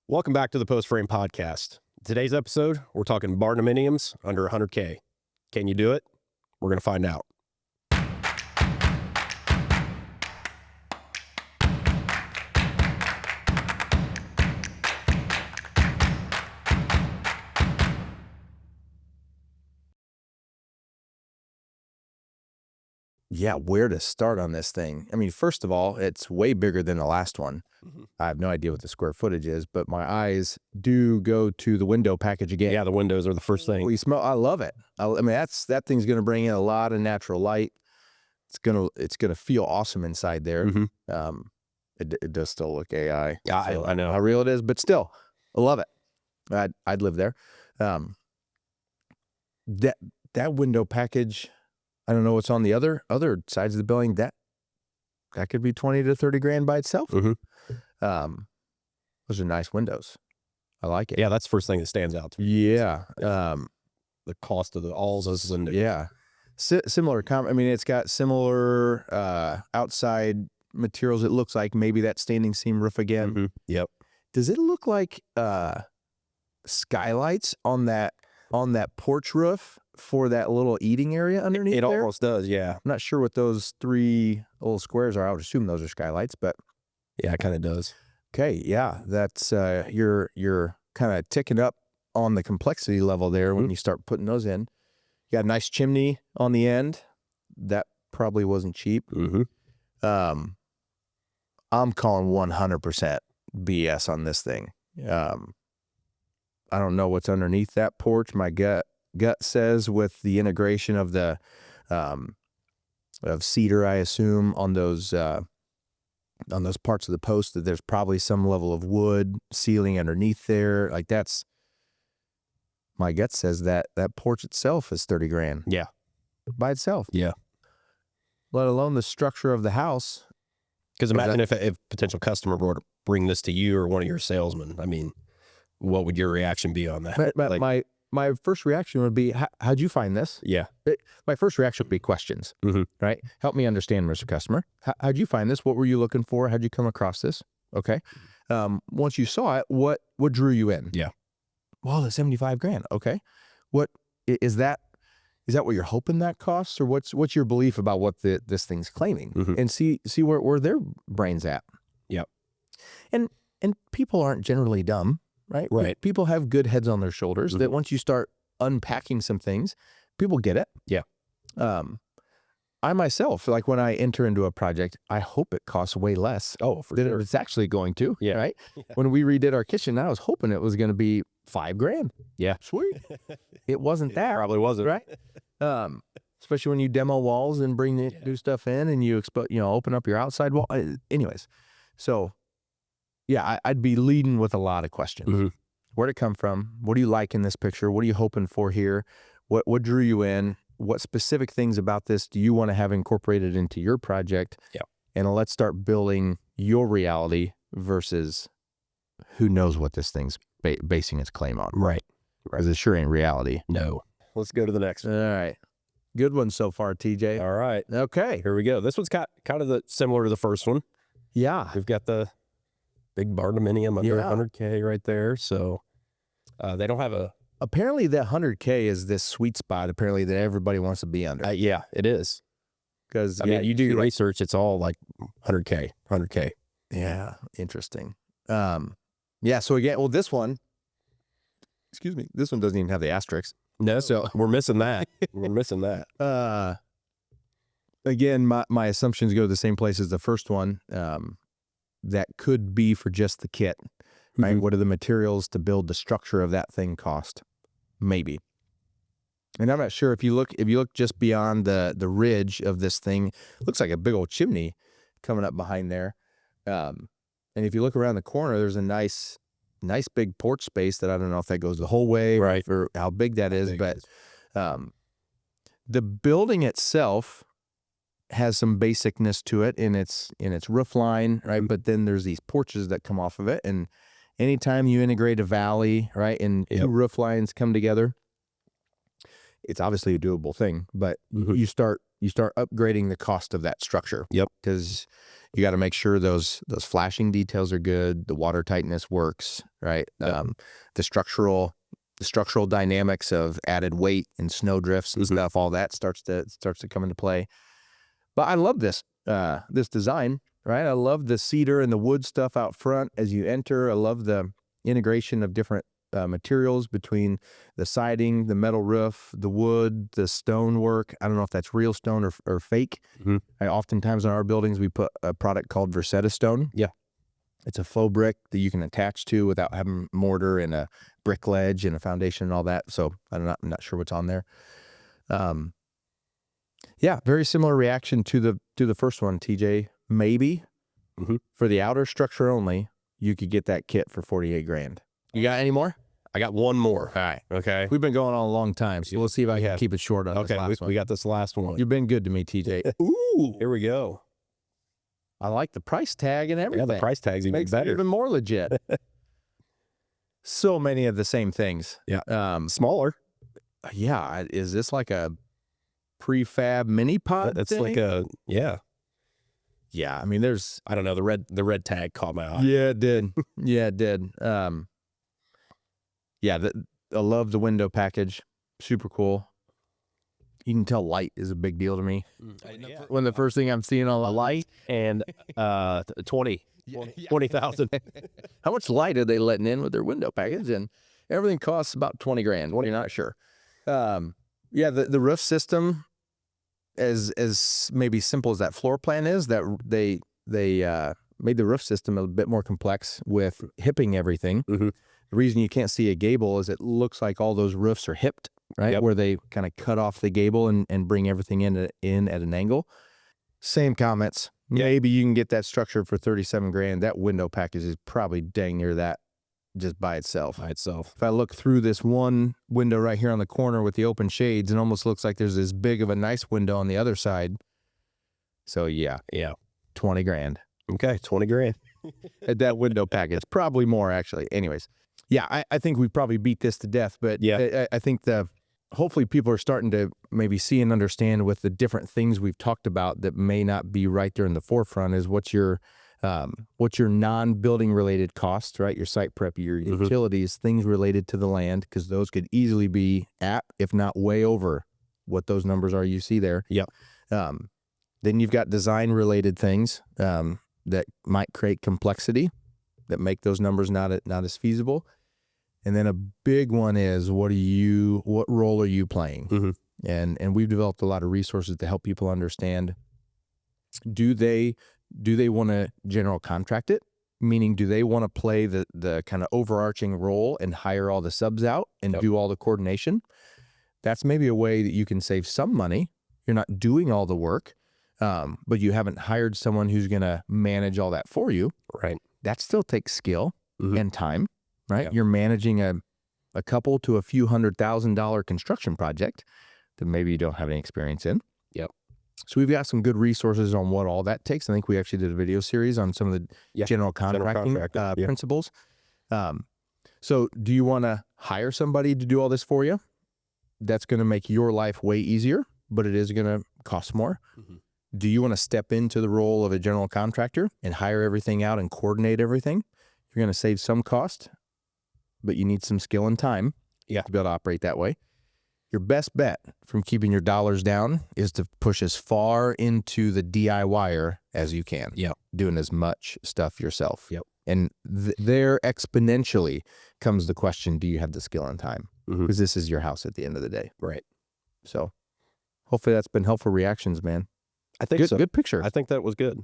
Welcome back to the Post Frame Podcast. Today's episode, we're talking Barndominiums under 100K. Can you do it? We're going to find out. Yeah, where to start on this thing? I mean, first of all, it's way bigger than the last one. I have no idea what the square footage is, but my eyes do go to the window package again. Yeah, the windows are the first thing. I love it. I mean, that thing's going to bring in a lot of natural light. It's gonna feel awesome inside there. It does still look AI. Yeah, so I know how real it is, but still, I love it. I'd live there. That window package, I don't know what's on the other sides of the building. That could be 20 to 30 grand by itself. Those are nice windows. I like it. Yeah, that's the first thing that stands out to me. Yeah. The cost of the alls and Yeah. Similar. I mean, it's got similar outside materials. It looks like maybe that standing seam roof again. Yep. Does it look like skylights on that porch roof for that little eating area underneath It there? almost does, yeah. I'm not sure what those three little squares are. I would assume those are skylights, but Yeah, it kind of does. okay, yeah, that's you're kind of ticking up on the complexity level there when you start putting those in. You got a nice chimney on the end. That probably wasn't cheap. I'm calling 100% BS on this thing. I don't know what's underneath that porch. My gut says with the integration of the of cedar, I assume on those parts of the post, that there's probably some level of wood ceiling underneath there. Like that's, my gut says that porch itself is 30 grand. Yeah. By itself. Yeah. Let alone the structure of the house. Because imagine if a potential customer were to bring this to you or one of your salesmen. I mean, what would your reaction be on that? But my first reaction would be, how'd you find this? Yeah. My first reaction would be questions, right? Help me understand, Mr. Customer. How'd you find this? What were you looking for? How'd you come across this? Okay. Once you saw it, what drew you in? Yeah. Well, the 75 grand. Okay. What is that? Is that what you're hoping that costs, or what's your belief about what this thing's claiming? And see where their brain's at. Yep. And people aren't generally dumb. Right. People have good heads on their shoulders that once you start unpacking some things, people get it. Yeah. I myself, like when I enter into a project, I hope it costs way less. Oh, for than sure. it's actually going to. Yeah. Right. Yeah. When we redid our kitchen, I was hoping it was going to be $5 grand. Yeah. Sweet. It wasn't that. Probably wasn't. Right. Especially when you demo walls and bring the new stuff in and you open up your outside wall. Anyways. So yeah, I'd be leading with a lot of questions. Where'd it come from? What do you like in this picture? What are you hoping for here? What drew you in? What specific things about this do you want to have incorporated into your project? Yeah. And let's start building your reality versus who knows what this thing's basing its claim on. Right. Because it sure ain't reality. No. Let's go to the next All one. right. Good one so far, TJ. All right. Okay. Here we go. This one's kind of similar to the first one. Yeah. We've got the big Barndominium under 100K right there. So they don't have a... Apparently that 100K is this sweet spot, apparently, that everybody wants to be under. Yeah, it is. Because I mean, you do research, it's all like 100K. Yeah, interesting. Yeah, so again, well, this one doesn't even have the asterisk. No, so we're missing that. We're missing that. Again, my assumptions go to the same place as the first one. That could be for just the kit, right? What do the materials to build the structure of that thing cost? Maybe. And I'm not sure if you look just beyond the ridge of this thing, it looks like a big old chimney coming up behind there. And if you look around the corner, there's a nice big porch space that I don't know if that goes the whole way, right, or how big that is, but the building itself has some basicness to it in its roof line, right? But then there's these porches that come off of it, and anytime you integrate a valley, right, and two roof lines come together, it's obviously a doable thing, but you start upgrading the cost of that structure. Yep. Because you got to make sure those flashing details are good, the water tightness works, right? The structural dynamics of added weight and snow drifts and stuff, all that starts to come into play. But I love this design, right? I love the cedar and the wood stuff out front as you enter. I love the integration of different materials between the siding, the metal roof, the wood, the stone work. I don't know if that's real stone or fake. Oftentimes in our buildings, we put a product called Versetta stone. Yeah. It's a faux brick that you can attach to without having mortar and a brick ledge and a foundation and all that. So I'm not sure what's on there. Yeah, very similar reaction to the first one, TJ. Maybe for the outer structure only, you could get that kit for $48,000. You got any more? I got one more. All right. Okay. We've been going on a long time, so we'll see if I can keep it short on this last one. We got this last one. You've been good to me, TJ. Ooh. Here we go. I like the price tag and everything. Yeah, the price tag's even Makes better. it even more legit. So many of the same things. Yeah. Smaller. Yeah. Is this like a prefab mini pod That's thing? like a, yeah. Yeah. I mean, there's, I don't know. The red tag caught my eye. yeah, it did. Yeah, it did. Yeah. I love the window package. Super cool. You can tell light is a big deal to me. When the first thing I'm seeing on the light And 20,000. how much light are they letting in with their window package? And everything costs about $20,000. You're not sure. Yeah, the roof system, as maybe simple as that floor plan is, that they made the roof system a bit more complex with hipping everything. The reason you can't see a gable is it looks like all those roofs are hipped, right? Yep. Where they kind of cut off the gable and bring everything in at an angle. Same comments. Maybe you can get that structure for $37,000. That window package is probably dang near that just by itself. If I look through this one window right here on the corner with the open shades, it almost looks like there's as big of a nice window on the other side. So yeah, $20,000. Okay, $20,000. At that window package, probably more actually. Anyways, yeah, I think we probably beat this to death, but Yeah. I think hopefully people are starting to maybe see and understand with the different things we've talked about that may not be right there in the forefront is what's your non-building related costs, right? Your site prep, your utilities, things related to the land, because those could easily be at, if not way over what those numbers are you see there. Yep. Then you've got design related things that might create complexity that make those numbers not as feasible. And then a big one is what role are you playing? And we've developed a lot of resources to help people understand, do they want to general contract it? Meaning, do they want to play the kind of overarching role and hire all the subs out and do all the coordination? That's maybe a way that you can save some money. You're not doing all the work, but you haven't hired someone who's going to manage all that for you. Right. That still takes skill and time, right? Yep. You're managing a couple to a few $100,000 construction project that maybe you don't have any experience in. Yep. So we've got some good resources on what all that takes. I think we actually did a video series on some of the general contracting principles. So do you want to hire somebody to do all this for you? That's going to make your life way easier, but it is going to cost more. Do you want to step into the role of a general contractor and hire everything out and coordinate everything? You're going to save some cost, but you need some skill and time to be able to operate that way. Your best bet from keeping your dollars down is to push as far into the DIYer as you can. Doing as much stuff yourself. And there exponentially comes the question, do you have the skill and time? Because this is your house at the end of the day. Right. So hopefully that's been helpful reactions, man. I think so. Good picture. I think that was good.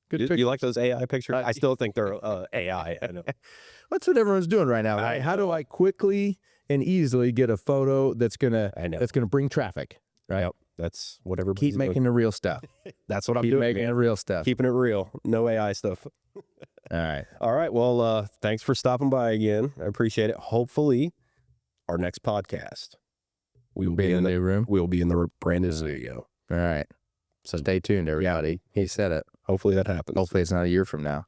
Good You picture. like those AI pictures? I still think they're AI. I know. That's what everyone's doing right now. Right? How do I quickly and easily get a photo that's gonna bring traffic? Right. Yep. That's whatever. Keep making the real stuff. That's what I'm Keep doing. making the real stuff. Keeping it real. No AI stuff. All right. All right. Well, thanks for stopping by again. I appreciate it. Hopefully, our next podcast, we will be in the room. We'll be in the brand new studio. All right. So stay tuned, everybody. He said it. Hopefully that happens. Hopefully it's not a year from now.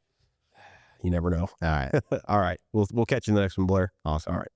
You never know. All right. All right. We'll catch you in the next one, Blair. Awesome. All right.